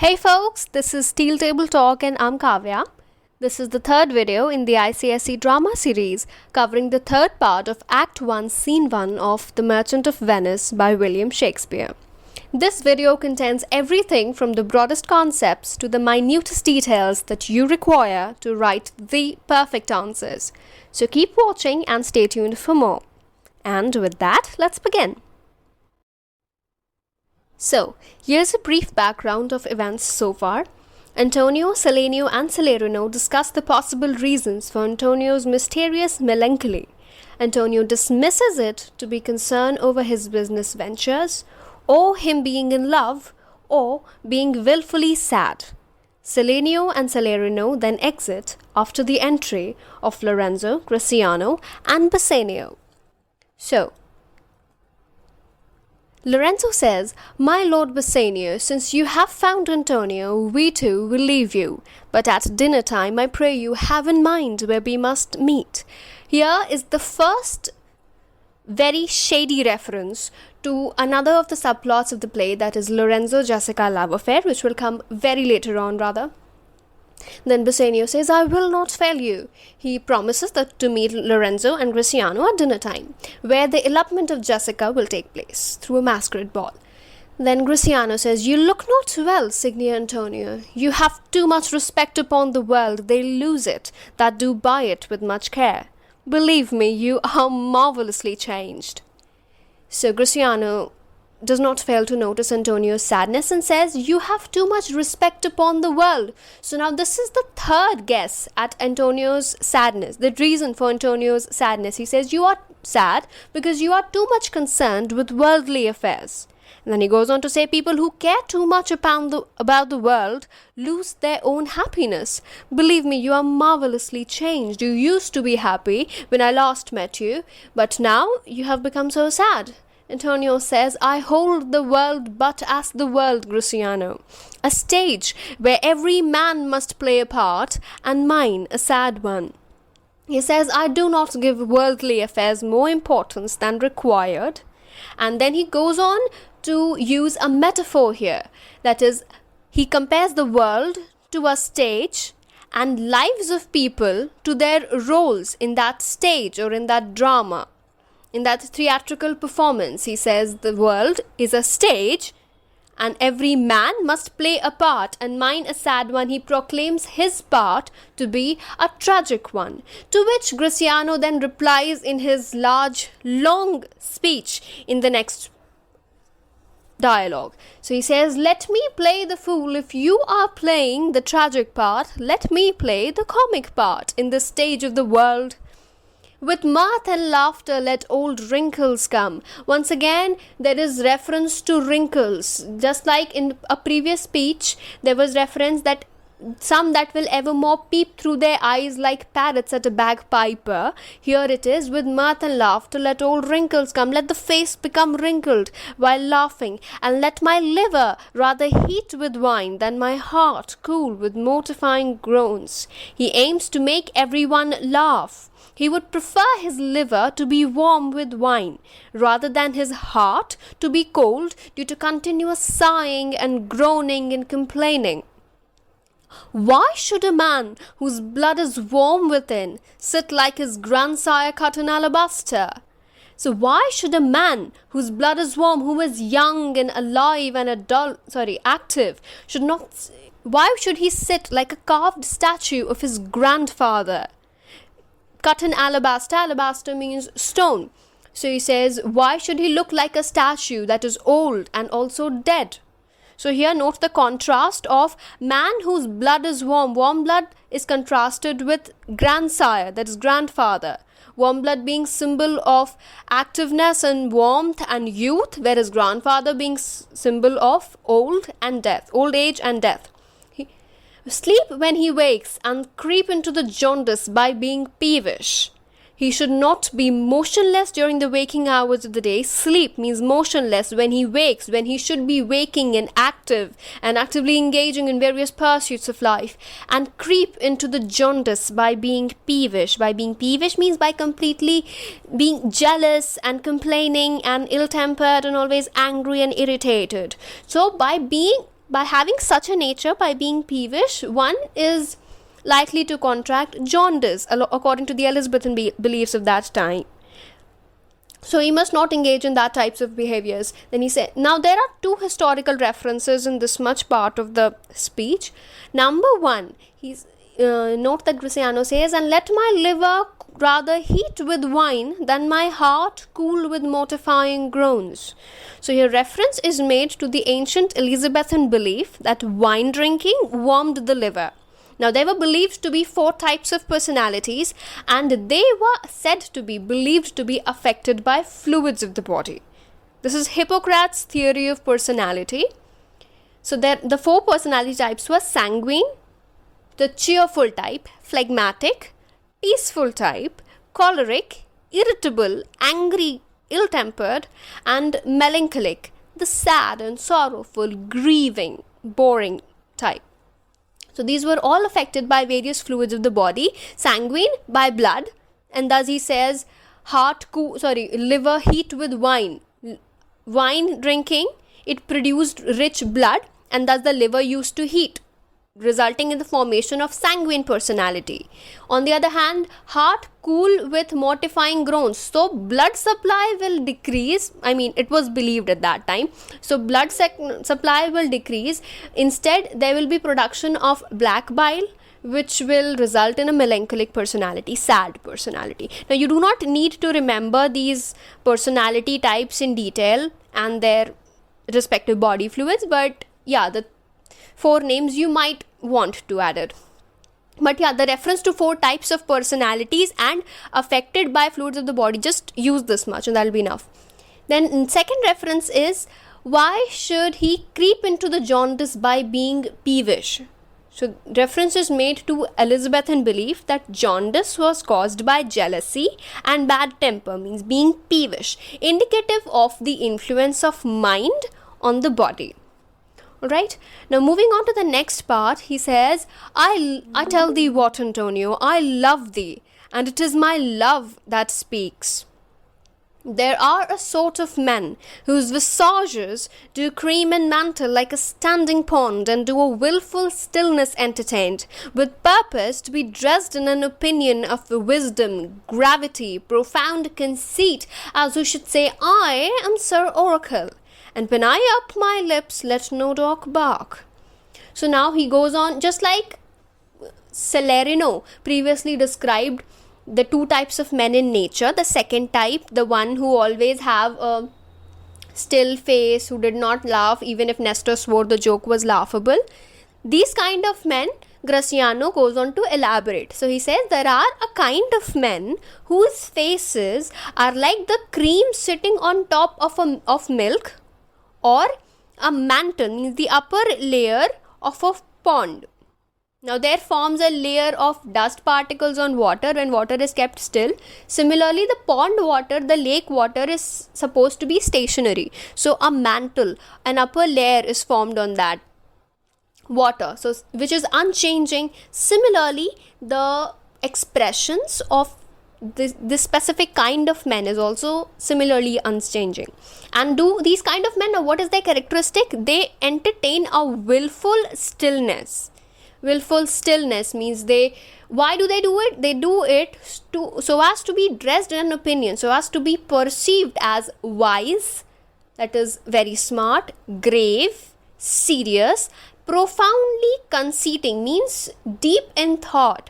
Hey folks, this is Steel Table Talk and I'm Kavya. This is the third video in the ICSE Drama series covering the third part of Act 1, Scene 1 of The Merchant of Venice by William Shakespeare. This video contains everything from the broadest concepts to the minutest details that you require to write the perfect answers. So keep watching and stay tuned for more. And with that, let's begin. So, here's a brief background of events so far. Antonio, Salenio, and Salerno discuss the possible reasons for Antonio's mysterious melancholy. Antonio dismisses it to be concern over his business ventures, or him being in love, or being willfully sad. Salenio and Salerno then exit after the entry of Lorenzo, Gratiano, and Bassanio. So, Lorenzo says, "My lord Bassanio, since you have found Antonio, we too will leave you. But at dinner time, I pray you have in mind where we must meet." Here is the first very shady reference to another of the subplots of the play, that is Lorenzo-Jessica love affair, which will come very later on rather. Then Bassanio says, "I will not fail you." He promises that to meet Lorenzo and Gratiano at dinner time, where the elopement of Jessica will take place through a masquerade ball. Then Gratiano says, "You look not well, Signor Antonio. You have too much respect upon the world. They lose it that do buy it with much care. Believe me, you are marvellously changed." So Gratiano does not fail to notice Antonio's sadness and says, "You have too much respect upon the world." So now this is the third guess at Antonio's sadness, the reason for Antonio's sadness. He says, "You are sad because you are too much concerned with worldly affairs." And then he goes on to say, "People who care too much about the world lose their own happiness. Believe me, you are marvelously changed. You used to be happy when I last met you, but now you have become so sad." Antonio says, "I hold the world but as the world, Gratiano, a stage where every man must play a part, and mine a sad one." He says, "I do not give worldly affairs more importance than required." And then he goes on to use a metaphor here. That is, he compares the world to a stage and lives of people to their roles in that stage or in that drama. In that theatrical performance, he says the world is a stage and every man must play a part, and mine a sad one. He proclaims his part to be a tragic one, to which Gratiano then replies in his large, long speech in the next dialogue. So he says, "Let me play the fool if you are playing the tragic part. Let me play the comic part in the stage of the world. With mirth and laughter let old wrinkles come." Once again, there is reference to wrinkles. Just like in a previous speech, there was reference that some that will evermore peep through their eyes like parrots at a bagpiper. Here it is, "With mirth and laughter let old wrinkles come." Let the face become wrinkled while laughing, and let my liver rather heat with wine than my heart cool with mortifying groans. He aims to make everyone laugh. He would prefer his liver to be warm with wine, rather than his heart to be cold due to continuous sighing and groaning and complaining. Why should a man whose blood is warm within sit like his grandsire cut in alabaster? So why should a man whose blood is warm, who is young and alive and active, why should he sit like a carved statue of his grandfather? Cut in alabaster. Alabaster means stone. So he says, why should he look like a statue that is old and also dead? So here note the contrast of man whose blood is warm. Warm blood is contrasted with grandsire, that is grandfather. Warm blood being symbol of activeness and warmth and youth, whereas grandfather being symbol of old age and death. Sleep when he wakes and creep into the jaundice by being peevish. He should not be motionless during the waking hours of the day. Sleep means motionless when he wakes, when he should be waking and active and actively engaging in various pursuits of life. And creep into the jaundice by being peevish. By being peevish means by completely being jealous and complaining and ill-tempered and always angry and irritated. So by being by having such a nature, by being peevish, one is likely to contract jaundice, according to the Elizabethan beliefs of that time. So he must not engage in that types of behaviors. Then he said, now there are two historical references in this much part of the speech. Number one, he's note that Griciano says, and let my liver rather heat with wine than my heart cool with mortifying groans. So here reference is made to the ancient Elizabethan belief that wine drinking warmed the liver. Now, there were believed to be 4 types of personalities, and they were said to be believed to be affected by fluids of the body. This is Hippocrates' theory of personality. So, the 4 personality types were sanguine, the cheerful type, phlegmatic, peaceful type, choleric, irritable, angry, ill-tempered, and melancholic, the sad and sorrowful, grieving, boring type. So these were all affected by various fluids of the body. Sanguine by blood, and thus he says liver heat with wine. Wine drinking, it produced rich blood, and thus the liver used to heat, resulting in the formation of sanguine personality. On the other hand, heart cool with mortifying groans. So blood supply will decrease. It was believed at that time. So blood supply will decrease. Instead, there will be production of black bile, which will result in a melancholic personality, sad personality. Now, you do not need to remember these personality types in detail and their respective body fluids, but yeah, the 4 names you might want to add it. But yeah, the reference to 4 types of personalities and affected by fluids of the body, just use this much and that'll be enough. Then second reference is, why should he creep into the jaundice by being peevish? So reference is made to Elizabethan belief that jaundice was caused by jealousy and bad temper, means being peevish, indicative of the influence of mind on the body. Alright, now moving on to the next part, he says, I tell thee what, Antonio, I love thee, and it is my love that speaks. There are a sort of men whose visages do cream and mantle like a standing pond, and do a wilful stillness entertained, with purpose to be dressed in an opinion of wisdom, gravity, profound conceit, as who should say, I am Sir Oracle. And when I up my lips, let no dog bark. So now he goes on, just like Salerno previously described the 2 types of men in nature. The second type, the one who always have a still face, who did not laugh even if Nestor swore the joke was laughable. These kind of men, Griciano goes on to elaborate. So he says, there are a kind of men whose faces are like the cream sitting on top of milk, or a mantle, means the upper layer of a pond. Now there forms a layer of dust particles on water when water is kept still. Similarly, the pond water, the lake water is supposed to be stationary. So a mantle, an upper layer is formed on that water, so which is unchanging. Similarly, the expressions of this specific kind of men is also similarly unchanging. And do these kind of men, what is their characteristic? They entertain a willful stillness. Willful stillness means why do they do it? They do it so as to be dressed in an opinion, so as to be perceived as wise, that is very smart, grave, serious, profoundly conceiting, means deep in thought,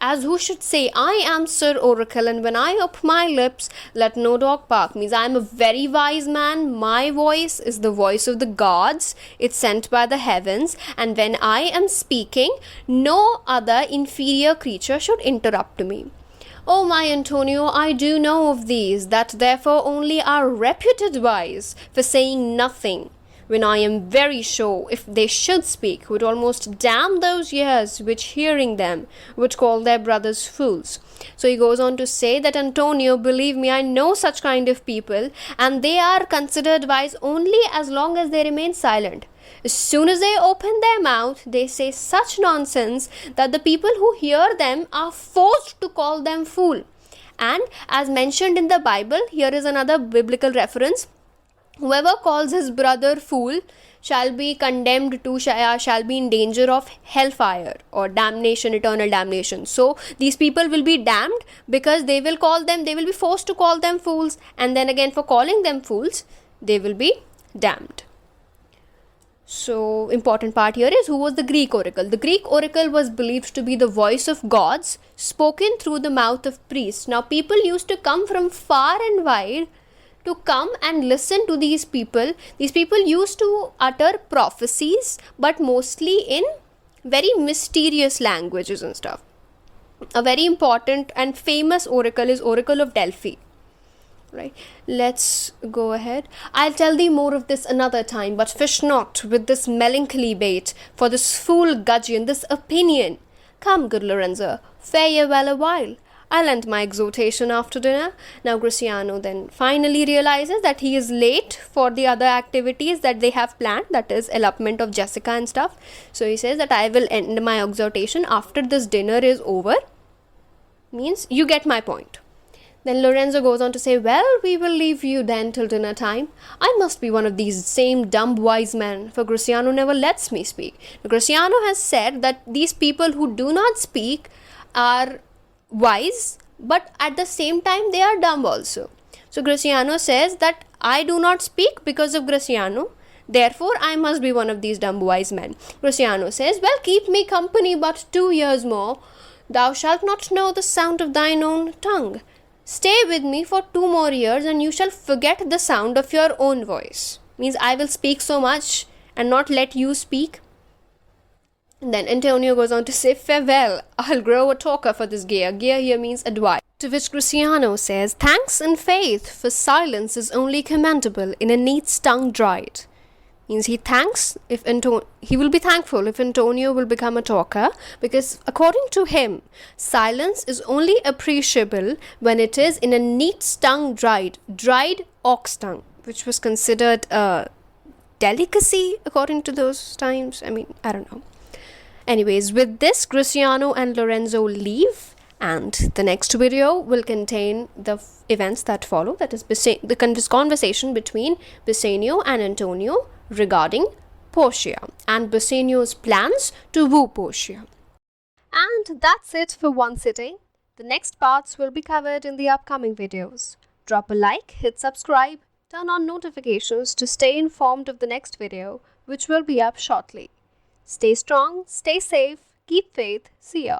as who should say, I am Sir Oracle, and when I open my lips, let no dog bark, means I am a very wise man, my voice is the voice of the gods, it's sent by the heavens, and when I am speaking, no other inferior creature should interrupt me. Oh my Antonio, I do know of these, that therefore only are reputed wise for saying nothing, when I am very sure if they should speak, would almost damn those ears which hearing them would call their brothers fools. So he goes on to say that, Antonio, believe me, I know such kind of people, and they are considered wise only as long as they remain silent. As soon as they open their mouth, they say such nonsense that the people who hear them are forced to call them fool. And as mentioned in the Bible, here is another biblical reference. Whoever calls his brother fool shall be condemned to, shall be in danger of hellfire or damnation, eternal damnation. So these people will be damned because they will be forced to call them fools, and then again for calling them fools, they will be damned. So important part here is, who was the Greek oracle? The Greek oracle was believed to be the voice of gods spoken through the mouth of priests. Now people used to come from far and wide to come and listen to these people. These people used to utter prophecies, but mostly in very mysterious languages and stuff. A very important and famous oracle is Oracle of Delphi. Right, let's go ahead. I'll tell thee more of this another time, but fish not with this melancholy bait for this fool gudgeon, this opinion. Come, good Lorenzo, fare ye well a while. I'll end my exhortation after dinner. Now Greciano then finally realizes that he is late for the other activities that they have planned, that is elopement of Jessica and stuff. So he says that I will end my exhortation after this dinner is over. Means you get my point. Then Lorenzo goes on to say, well, we will leave you then till dinner time. I must be one of these same dumb wise men, for Greciano never lets me speak. Greciano has said that these people who do not speak are wise, but at the same time they are dumb also. So Greciano says that I do not speak because of Greciano, therefore I must be one of these dumb wise men. Greciano says, well, keep me company but 2 years more. Thou shalt not know the sound of thine own tongue. Stay with me for 2 more years and you shall forget the sound of your own voice. Means I will speak so much and not let you speak. And then Antonio goes on to say, farewell, I'll grow a talker for this gear. Gear here means advice. To which Greciano says, thanks and faith, for silence is only commendable in a neat's tongue dried. Means he thanks if he will be thankful if Antonio will become a talker, because according to him, silence is only appreciable when it is in a neat's tongue dried ox tongue, which was considered a delicacy according to those times. I mean, I don't know. Anyways, with this, Greciano and Lorenzo leave, and the next video will contain the events that follow, that is this conversation between Bassanio and Antonio regarding Portia and Bassanio's plans to woo Portia. And that's it for one sitting. The next parts will be covered in the upcoming videos. Drop a like, hit subscribe, turn on notifications to stay informed of the next video, which will be up shortly. Stay strong, stay safe, keep faith. See ya.